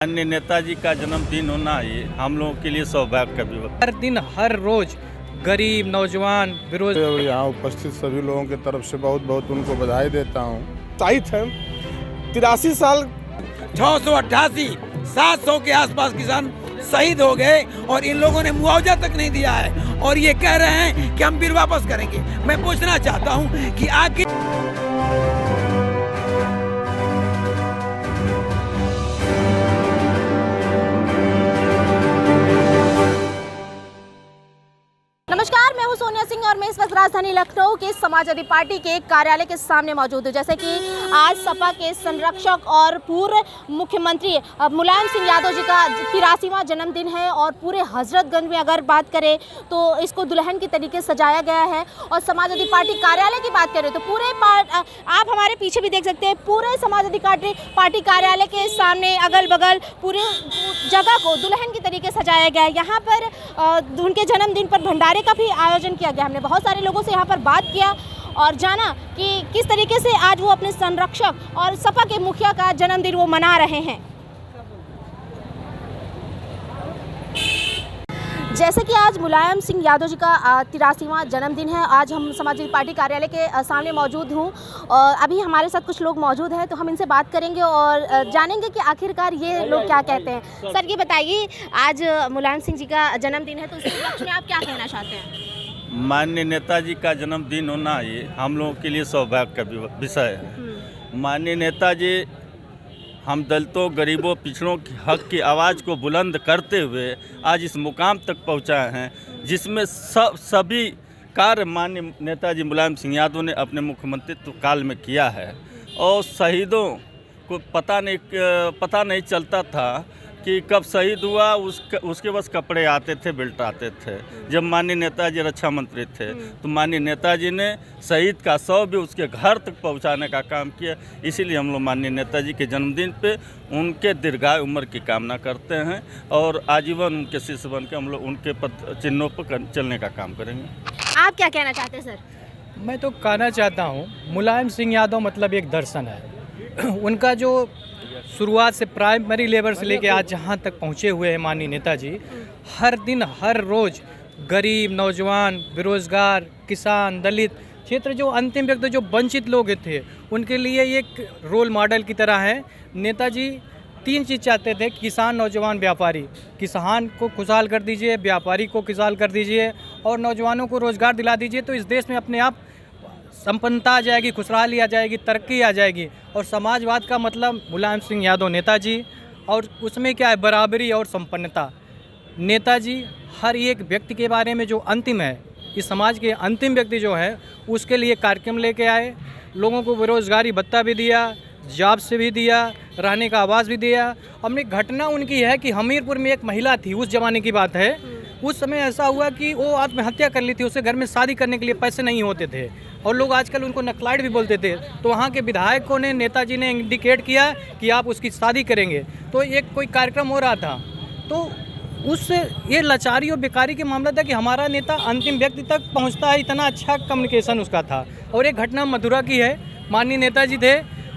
अन्य नेताजी का जन्मदिन होना ये हम लोगों के लिए सौभाग्य का विषय। हर दिन हर रोज गरीब नौजवान बेरोजगार यहाँ उपस्थित सभी लोगों की तरफ से बहुत बहुत उनको बधाई देता हूँ। उत्साहित है। 83 साल 688 700 के आसपास किसान शहीद हो गए और इन लोगों ने मुआवजा तक नहीं दिया है और ये कह रहे हैं कि हम फिर वापस करेंगे। मैं पूछना चाहता हूँ कि आखिर नमस्कार, मैं हूं सोनिया सिंह और मैं इस वक्त राजधानी लखनऊ के समाजवादी पार्टी के कार्यालय के सामने मौजूद हूं। जैसे कि आज सपा के संरक्षक और पूर्व मुख्यमंत्री मुलायम सिंह यादव जी का 83वां जन्मदिन है और पूरे हजरतगंज में अगर बात करें तो इसको दुल्हन की तरीके से सजाया गया है। और समाजवादी पार्टी कार्यालय की बात करें तो पूरे आप हमारे पीछे भी देख सकते हैं, पूरे समाजवादी पार्टी कार्यालय के सामने अगल बगल पूरे जगह को दुल्हन की तरीके से सजाया गया है। यहाँ पर उनके जन्मदिन पर भंडारे का भी आयोजन किया गया। हमने बहुत सारे लोगों से यहाँ पर बात किया और जाना कि किस तरीके से आज वो अपने संरक्षक और सपा के मुखिया का जन्मदिन वो मना रहे हैं। जैसे कि आज मुलायम सिंह यादव जी का 83वां जन्मदिन है। आज हम समाजवादी पार्टी कार्यालय के सामने मौजूद हूँ और अभी हमारे साथ कुछ लोग मौजूद हैं तो हम इनसे बात करेंगे और जानेंगे कि आखिरकार ये लोग क्या कहते हैं। सर, ये बताइए, आज मुलायम सिंह जी का जन्मदिन है तो उसके उपलक्ष्य में आप क्या कहना चाहते हैं? माननीय नेताजी का जन्मदिन होना ये हम लोगों के लिए सौभाग्य का विषय है। माननीय नेताजी हम दलितों, गरीबों, पिछड़ों की हक की आवाज़ को बुलंद करते हुए आज इस मुकाम तक पहुंचाए हैं, जिसमें सभी कार्य माननीय नेताजी मुलायम सिंह यादव ने अपने मुख्यमंत्रित्व काल में किया है। और शहीदों को पता नहीं चलता था कि कब शहीद हुआ, उसके बस कपड़े आते थे, बेल्ट आते थे। जब माननीय नेताजी रक्षा मंत्री थे तो माननीय नेताजी ने शहीद का शव भी उसके घर तक पहुंचाने का काम किया। इसीलिए हम लोग माननीय नेताजी के जन्मदिन पे उनके दीर्घायु उम्र की कामना करते हैं और आजीवन उनके शिष्य बन के हम लोग उनके पद चिन्हों पर चलने का काम करेंगे। आप क्या कहना चाहते हैं सर? मैं तो कहना चाहता हूँ, मुलायम सिंह यादव मतलब एक दर्शन है। उनका जो शुरुआत से प्राइमरी लेवल से लेके आज जहाँ तक पहुँचे हुए हैं माननीय नेताजी, हर दिन हर रोज़ गरीब नौजवान बेरोजगार किसान दलित क्षेत्र जो अंतिम व्यक्ति जो वंचित लोग थे उनके लिए एक रोल मॉडल की तरह है। नेताजी 3 चीज़ चाहते थे, किसान नौजवान व्यापारी। किसान को खुशहाल कर दीजिए, व्यापारी को खुशहाल कर दीजिए और नौजवानों को रोज़गार दिला दीजिए तो इस देश में अपने आप संपन्नता आ जाएगी, खुशहाली आ जाएगी, तरक्की आ जाएगी। और समाजवाद का मतलब मुलायम सिंह यादव नेताजी, और उसमें क्या है, बराबरी और संपन्नता। नेताजी हर एक व्यक्ति के बारे में जो अंतिम है, इस समाज के अंतिम व्यक्ति जो है उसके लिए कार्यक्रम लेके आए, लोगों को बेरोजगारी भत्ता भी दिया, जॉब से भी दिया, रहने का आवास भी दिया। हमने घटना उनकी है कि हमीरपुर में एक महिला थी, उस जमाने की बात है, उस समय ऐसा हुआ कि वो आत्महत्या कर ली थी। उसे घर में शादी करने के लिए पैसे नहीं होते थे और लोग आजकल उनको नक्सलाइट भी बोलते थे। तो वहाँ के विधायकों ने, नेताजी ने इंडिकेट किया कि आप उसकी शादी करेंगे। तो एक कोई कार्यक्रम हो रहा था तो उससे ये लाचारी और बेकारी के मामला था कि हमारा नेता अंतिम व्यक्ति तक पहुँचता है, इतना अच्छा कम्युनिकेशन उसका था। और एक घटना मथुरा की है, माननीय नेताजी थे,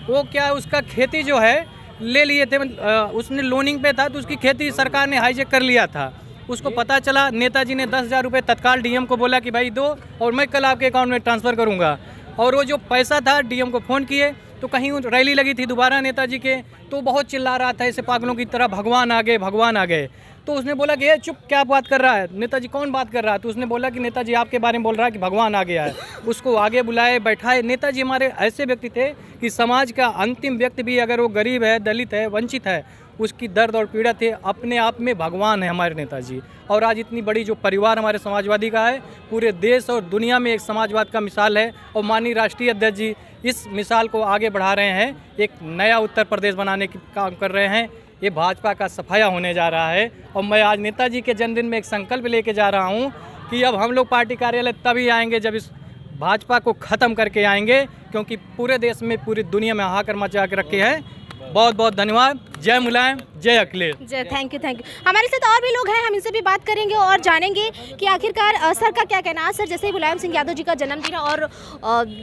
वो क्या उसका खेती जो है ले लिए थे, उसने लोनिंग पे था तो उसकी खेती सरकार ने हाईजेक कर लिया था। उसको पता चला, नेताजी ने 10,000 रुपये तत्काल डीएम को बोला कि भाई दो और मैं कल आपके अकाउंट में ट्रांसफ़र करूंगा। और वो जो पैसा था डीएम को फ़ोन किए तो कहीं रैली लगी थी दोबारा नेताजी के, तो बहुत चिल्ला रहा था ऐसे पागलों की तरह, भगवान आ गए, भगवान आ गए। तो उसने बोला कि ये चुप, क्या बात कर रहा है? नेताजी कौन बात कर रहा है? तो उसने बोला कि नेताजी आपके बारे में बोल रहा है कि भगवान आ गया है। उसको आगे बुलाए, बैठाए। नेताजी हमारे ऐसे व्यक्ति थे कि समाज का अंतिम व्यक्ति भी अगर वो गरीब है, दलित है, वंचित है, उसकी दर्द और पीड़ा थे, अपने आप में भगवान है हमारे नेताजी। और आज इतनी बड़ी जो परिवार हमारे समाजवादी का है, पूरे देश और दुनिया में एक समाजवाद का मिसाल है। और माननीय राष्ट्रीय अध्यक्ष जी इस मिसाल को आगे बढ़ा रहे हैं, एक नया उत्तर प्रदेश बनाने की काम कर रहे हैं। ये भाजपा का सफाया होने जा रहा है। और मैं आज नेताजी के जन्मदिन में एक संकल्प लेके जा रहा हूँ कि अब हम लोग पार्टी कार्यालय तभी आएंगे जब इस भाजपा को ख़त्म करके आएंगे, क्योंकि पूरे देश में, पूरी दुनिया में हाहाकार मचा के रखे हैं। बहुत बहुत धन्यवाद। जय मुलायम, जय अखिलेश। जय, थैंक यू। हमारे साथ और भी लोग हैं, हम इनसे भी बात करेंगे और जानेंगे कि आखिरकार सर का क्या कहना है। सर, जैसे ही मुलायम सिंह यादव जी का जन्मदिन है और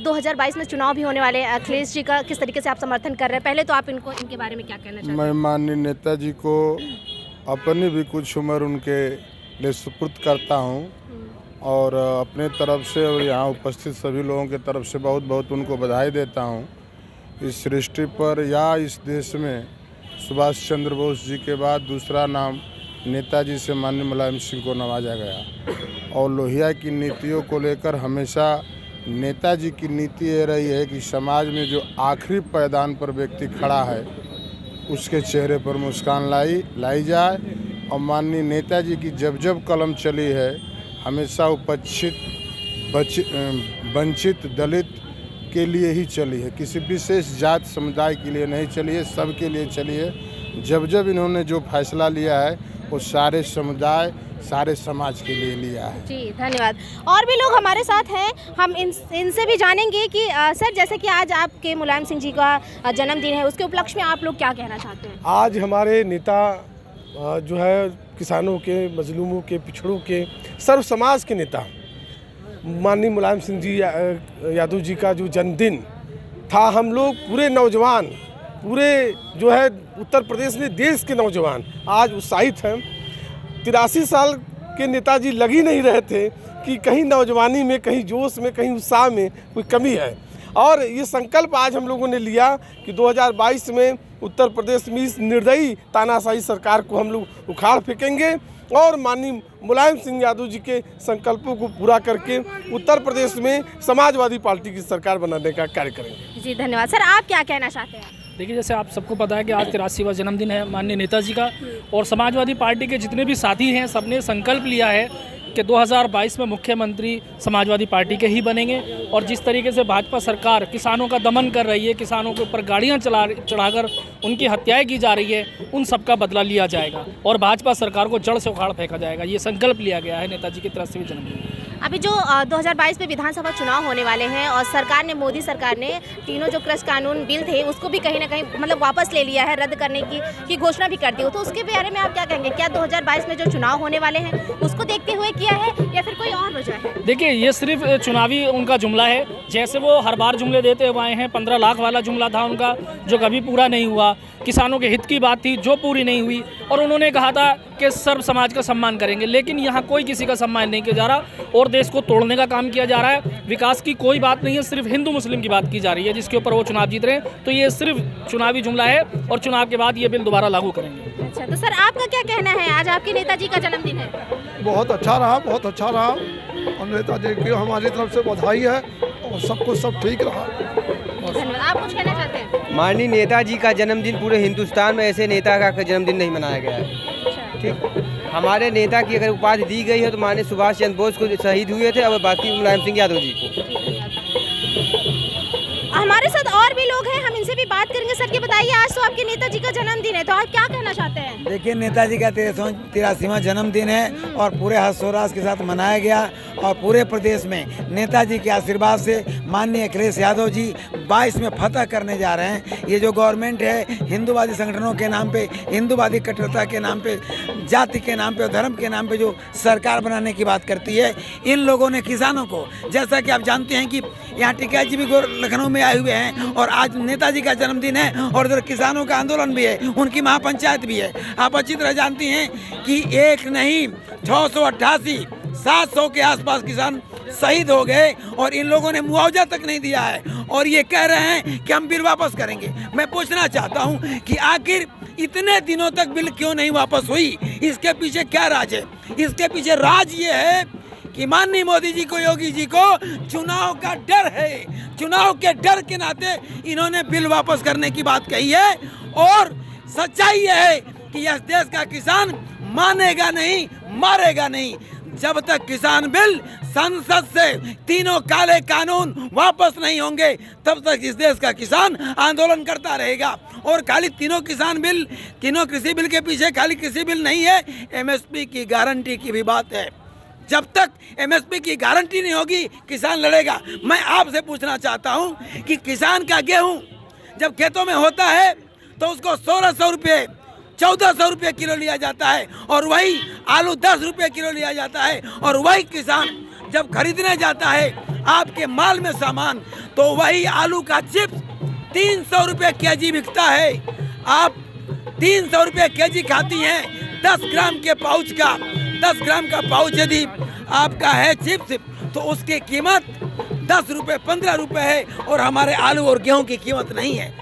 2022 में चुनाव भी होने वाले, अखिलेश जी का किस तरीके से आप समर्थन कर रहे हैं, पहले तो आप इनके बारे में क्या कहना चाहते हैं? मैं माननीय नेताजी को अपनी भी कुछ उम्र उनके लिए सुपुर्द करता हूँ और अपने तरफ से और यहाँ उपस्थित सभी लोगों के तरफ से बहुत बहुत उनको बधाई देता हूँ। इस सृष्टि पर या इस देश में सुभाष चंद्र बोस जी के बाद दूसरा नाम नेताजी से माननीय मुलायम सिंह को नवाजा गया और लोहिया की नीतियों को लेकर हमेशा नेताजी की नीति ये रही है कि समाज में जो आखिरी पायदान पर व्यक्ति खड़ा है उसके चेहरे पर मुस्कान लाई जाए। और माननीय नेताजी की जब जब कलम चली है हमेशा उपेक्षित, वंचित, दलित के लिए ही चली है, किसी विशेष जात समुदाय के लिए नहीं चली है, सबके लिए चली है। जब जब इन्होंने जो फैसला लिया है वो सारे समुदाय, सारे समाज के लिए लिया है। जी, धन्यवाद। और भी लोग हमारे साथ हैं, हम इनसे भी जानेंगे कि सर, जैसे कि आज आपके मुलायम सिंह जी का जन्मदिन है, उसके उपलक्ष्य में आप लोग क्या कहना चाहते हैं? आज हमारे नेता जो है किसानों के, मजलूमों के, पिछड़ों के, सर्व समाज के नेता माननीय मुलायम सिंह जी यादव जी का जो जन्मदिन था, हम लोग पूरे नौजवान, पूरे जो है उत्तर प्रदेश में देश के नौजवान आज उत्साहित हैं। 83 साल के नेताजी लग ही नहीं रहे थे कि कहीं नौजवानी में, कहीं जोश में, कहीं उत्साह में कोई कमी है। और ये संकल्प आज हम लोगों ने लिया कि 2022 में उत्तर प्रदेश में इस निर्दयी तानाशाही सरकार को हम लोग उखाड़ फेंकेंगे और माननीय मुलायम सिंह यादव जी के संकल्पों को पूरा करके उत्तर प्रदेश में समाजवादी पार्टी की सरकार बनाने का कार्य करेंगे। जी, धन्यवाद। सर, आप क्या कहना चाहते हैं? देखिए, जैसे आप सबको पता है कि आज 83वां जन्मदिन है माननीय नेताजी का और समाजवादी पार्टी के जितने भी साथी हैं सबने संकल्प लिया है कि 2022 में मुख्यमंत्री समाजवादी पार्टी के ही बनेंगे। और जिस तरीके से भाजपा सरकार किसानों का दमन कर रही है, किसानों के ऊपर गाड़ियां चढ़ाकर उनकी हत्याएं की जा रही है, उन सब का बदला लिया जाएगा और भाजपा सरकार को जड़ से उखाड़ फेंका जाएगा। ये संकल्प लिया गया है नेताजी के 83वें जन्मदिन। अभी जो 2022 में विधानसभा चुनाव होने वाले हैं और सरकार ने, मोदी सरकार ने तीनों जो कृषि कानून बिल थे उसको भी कहीं ना कहीं मतलब वापस ले लिया है, रद्द करने की घोषणा भी कर दी हो, तो उसके बारे में आप क्या कहेंगे? क्या 2022 में जो चुनाव होने वाले हैं उसको देखते हुए किया है या फिर कोई और वजह है? देखिए, ये सिर्फ चुनावी उनका जुमला है। जैसे वो हर बार जुमले देते हुए आए हैं, 15 लाख वाला जुमला था उनका जो कभी पूरा नहीं हुआ, किसानों के हित की बात थी जो पूरी नहीं हुई, और उन्होंने कहा था कि सर्व समाज का सम्मान करेंगे, लेकिन यहाँ कोई किसी का सम्मान नहीं किया जा रहा और देश को तोड़ने का काम किया जा रहा है। विकास की कोई बात नहीं है, सिर्फ हिंदू मुस्लिम की बात की जा रही है जिसके ऊपर वो चुनाव जीत रहे हैं। तो ये सिर्फ चुनावी जुमला है और चुनाव के बाद ये बिल दोबारा लागू करेंगे। अच्छा, तो सर आपका क्या कहना है? आज आपके नेताजी का जन्मदिन है। बहुत अच्छा रहा, बहुत अच्छा रहा और नेताजी की हमारी तरफ से बधाई है और सब कुछ सब ठीक रहा। धन्यवाद। आप कुछ कहना चाहते हैं? माननीय नेताजी का जन्मदिन पूरे हिंदुस्तान में ऐसे नेता का जन्मदिन नहीं मनाया गया है। ठीक, हमारे नेता की अगर उपाधि दी गई है तो माननीय सुभाष चंद्र बोस को शहीद हुए थे और बाकी मुलायम सिंह यादव जी को। हमारे साथ और भी लोग हैं, हम इनसे भी बात करेंगे। सर, ये बताइए, आज तो आपके नेताजी का जन्मदिन है, तो आप क्या कहना चाहते हैं? देखिए, नेताजी का 83वां जन्मदिन है और पूरे हर्षोल्लास के साथ मनाया गया और पूरे प्रदेश में नेताजी के आशीर्वाद से माननीय अखिलेश यादव जी 22 में फतह करने जा रहे हैं। ये जो गवर्नमेंट है हिंदूवादी संगठनों के नाम पे, हिंदूवादी कट्टरता के नाम पे, जाति के नाम पे और धर्म के नाम पे जो सरकार बनाने की बात करती है, इन लोगों ने किसानों को, जैसा कि आप जानते हैं कि यहाँ टिकैत जी भी लखनऊ में आए हुए हैं और आज नेताजी का जन्मदिन है और इधर किसानों का आंदोलन भी है, उनकी महापंचायत भी है। आप अच्छी तरह जानती हैं कि एक नहीं 688 700 के आसपास किसान शहीद हो गए और इन लोगों ने मुआवजा तक नहीं दिया है और ये कह रहे हैं कि हम बिल वापस करेंगे। मैं पूछना चाहता हूं कि आखिर इतने दिनों तक बिल क्यों नहीं वापस हुई? इसके पीछे क्या राज है? इसके पीछे राज ये है कि माननीय मोदी जी को, योगी जी को चुनाव का डर है। चुनाव के डर के नाते इन्होंने बिल वापस करने की बात कही है और सच्चाई ये है कि यह देश का किसान मानेगा नहीं, मारेगा नहीं। जब तक किसान बिल संसद से तीनों काले कानून वापस नहीं होंगे तब तक इस देश का किसान आंदोलन करता रहेगा। और खाली तीनों किसान बिल, तीनों कृषि बिल के पीछे खाली कृषि बिल नहीं है, एमएसपी की गारंटी की भी बात है। जब तक एमएसपी की गारंटी नहीं होगी किसान लड़ेगा। मैं आपसे पूछना चाहता हूं कि किसान का गेहूं जब खेतों में होता है तो उसको 1600 रुपये 1400 रुपये किलो लिया जाता है, और वही आलू 10 रुपये किलो लिया जाता है। और वही किसान जब खरीदने जाता है आपके माल में सामान, तो वही आलू का चिप्स 300 रुपये केजी बिकता है। आप 300 रुपये केजी खाती हैं 10 ग्राम के पाउच का। 10 ग्राम का पाउच यदि आपका है चिप्स, तो उसकी कीमत 10 रुपये 15 रुपये है, और हमारे आलू और गेहूं की कीमत नहीं है।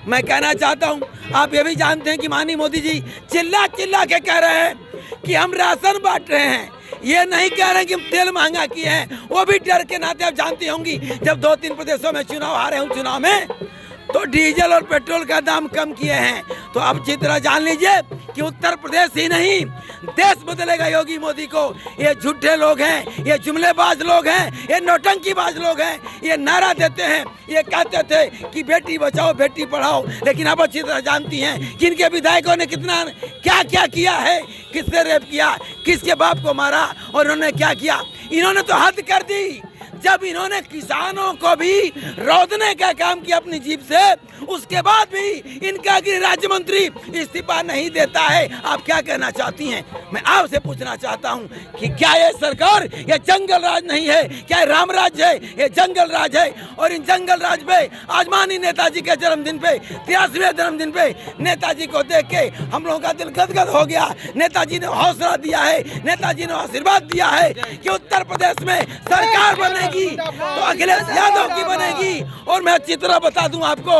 मैं कहना चाहता हूं, आप ये भी जानते हैं कि माननीय मोदी जी चिल्ला चिल्ला के कह रहे हैं कि हम राशन बांट रहे हैं, ये नहीं कह रहे हैं कि हम तेल महंगा किए हैं। वो भी डर के नाते आप जानती होंगी, जब 2-3 प्रदेशों में चुनाव हारे हूँ, चुनाव में तो डीजल और पेट्रोल का दाम कम किए हैं। तो आप अच्छी तरह जान लीजिए कि उत्तर प्रदेश ही नहीं, देश बदलेगा योगी मोदी को। ये झूठे लोग हैं, ये जुमलेबाज लोग हैं, ये नौटंकीबाज लोग हैं। ये नारा देते हैं, ये कहते थे कि बेटी बचाओ बेटी पढ़ाओ, लेकिन आप अच्छी तरह जानती हैं कि इनके विधायकों ने कितना क्या क्या किया है, किससे रेप किया, किसके बाप को मारा, और इन्होंने क्या किया। इन्होंने तो हद कर दी, जब इन्होंने किसानों को भी रौदने का काम किया अपनी जीप से, उसके बाद भी इनका गृह राज्य मंत्री इस्तीफा नहीं देता है। आप क्या कहना चाहती हैं? मैं आपसे पूछना चाहता हूं कि क्या ये सरकार, ये जंगल राज नहीं है, क्या राम राज है? ये जंगल राज है। और इन जंगल राज पे आज माननीय नेताजी के जन्मदिन पे, 83वें जन्मदिन पे नेताजी को देख के हम लोगों का दिल गदगद हो गया। नेताजी ने हौसला दिया है, नेताजी ने आशीर्वाद दिया है कि उत्तर प्रदेश में सरकार बनेगी तो अखिलेश यादव की बनेगी। और मैं अच्छी तरह बता दूं आपको,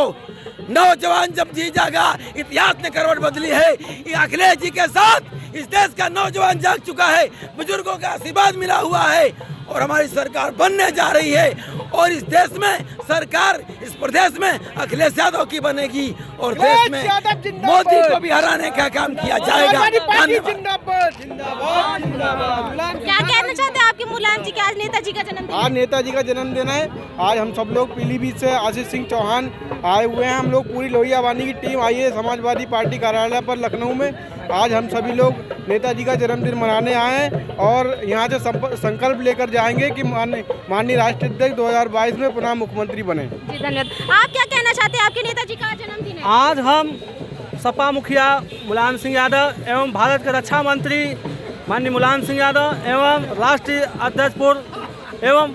नौजवान जब जी जागा, इतिहास ने करवट बदली है। अखिलेश जी के साथ इस देश का नौजवान जाग चुका है, बुजुर्गों का आशीर्वाद मिला हुआ है, और हमारी सरकार बनने जा रही है। और इस देश में सरकार, इस प्रदेश में अखिलेश यादव की बनेगी, और देश में मोदी को भी हराने का काम किया जाएगा। क्या कहना चाहते हैं आपके मुलायम जी के आज नेताजी का जन्मदिन? आज नेताजी का जन्मदिन है। आज हम सब लोग पीलीभीत से आशीष सिंह चौहान आए हुए हैं। हम लोग पूरी लोहिया वानी की टीम आई है समाजवादी पार्टी कार्यालय पर लखनऊ में। आज हम सभी लोग नेताजी का जन्मदिन मनाने आए हैं, और यहाँ से संकल्प लेकर जाएंगे कि माननीय राष्ट्राध्यक्ष 2022 में पुनः मुख्यमंत्री बने। जी धन्यवाद। आप क्या कहना चाहते हैं? आपके नेताजी का जन्मदिन है। आज हम सपा मुखिया मुलायम सिंह यादव एवं भारत के रक्षा मंत्री माननीय मुलायम सिंह यादव एवं राष्ट्रीय अध्यक्ष पूर्व एवं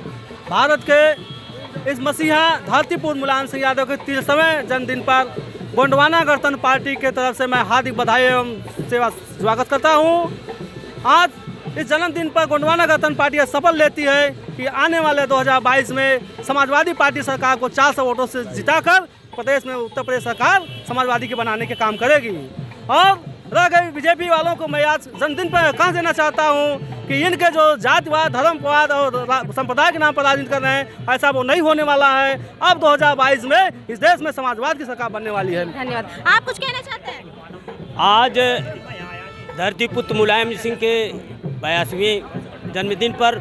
भारत के इस मसीहा धरतीपुत्र मुलायम सिंह यादव के 30वें जन्मदिन पर गोंडवाना गणतंत्र पार्टी के तरफ से मैं हार्दिक बधाई एवं सेवा स्वागत करता हूं। आज इस जन्मदिन पर गोंडवाना गणतंत्र पार्टी यह शपथ लेती है कि आने वाले 2022 में समाजवादी पार्टी सरकार को 400 वोटों से जिताकर प्रदेश में उत्तर प्रदेश सरकार समाजवादी के बनाने के काम करेगी। और रह गई बीजेपी वालों को मैं आज जन्मदिन पर कह देना चाहता हूं कि इनके जो जातिवाद, धर्मवाद और संप्रदाय के नाम पर राजनीति कर रहे हैं, ऐसा वो नहीं होने वाला है। अब 2022 में इस देश में समाजवाद की सरकार बनने वाली है। धन्यवाद। आप कुछ कहना चाहते हैं? आज धरतीपुत्र मुलायम सिंह के 82वें जन्मदिन पर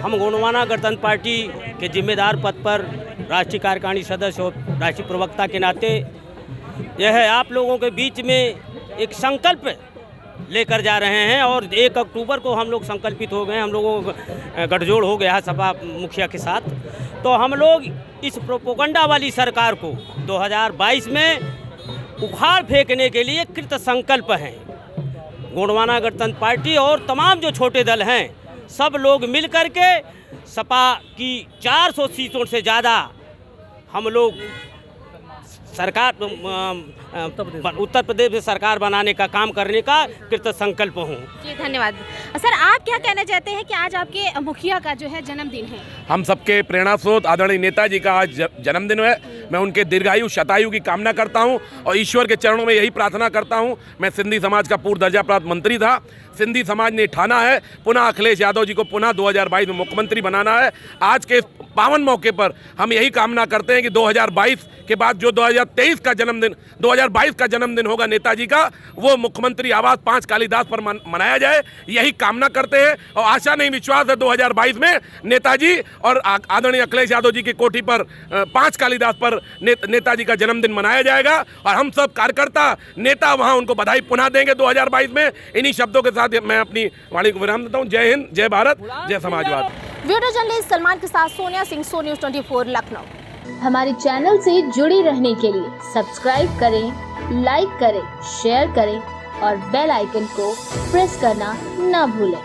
हम गोंडवाना गणतंत्र पार्टी के जिम्मेदार पद पर राष्ट्रीय कार्यकारिणी सदस्य और राष्ट्रीय प्रवक्ता के नाते यह आप लोगों के बीच में एक संकल्प लेकर जा रहे हैं। और 1 अक्टूबर को हम लोग संकल्पित हो गए, हम लोगों को गठजोड़ हो गया है सपा मुखिया के साथ। तो हम लोग इस प्रोपोगंडा वाली सरकार को 2022 में उखाड़ फेंकने के लिए कृत संकल्प हैं। गोंडवाना गणतंत्र पार्टी और तमाम जो छोटे दल हैं, सब लोग मिल कर के सपा की 400 सीटों से ज़्यादा हम लोग सरकार उत्तर प्रदेश में सरकार बनाने का काम करने का कृत संकल्प हूँ। जी धन्यवाद। सर, आप क्या कहना चाहते हैं कि आज आपके मुखिया का जो है जन्मदिन है? हम सबके प्रेरणा स्रोत आदरणीय नेताजी का आज जन्मदिन है। मैं उनके दीर्घायु शतायु की कामना करता हूं, और ईश्वर के चरणों में यही प्रार्थना करता हूं। मैं सिंधी समाज का पूर्व दर्जा प्राप्त मंत्री था। सिंधी समाज ने ठाना है पुनः अखिलेश यादव जी को पुनः 2022 में मुख्यमंत्री बनाना है। आज के पावन मौके पर हम यही कामना करते हैं कि 2022 के बाद जो 2022 का जन्मदिन होगा नेताजी का, वो मुख्यमंत्री आवास 5 कालीदास पर मनाया जाए। यही कामना करते हैं, और आशा नहीं विश्वास है 2022 में नेताजी और आदरणीय अखिलेश यादव जी की कोठी पर 5 कालीदास पर नेताजी का जन्मदिन मनाया जाएगा। और हम सब कार्यकर्ता नेता वहां उनको बधाई पुनः देंगे 2022 में। इन्हीं शब्दों के साथ मैं अपनी वाणी को विराम देता हूं। जय हिंद, जय भारत, जय समाजवाद। वीडियो जर्नलिस्ट सलमान के साथ सोनिया सिंह, सो न्यूज़ 24 लखनऊ। हमारे चैनल से जुड़े रहने के लिए सब्सक्राइब करें, लाइक करें, शेयर करें और बेल आइकन को प्रेस करना ना भूलें।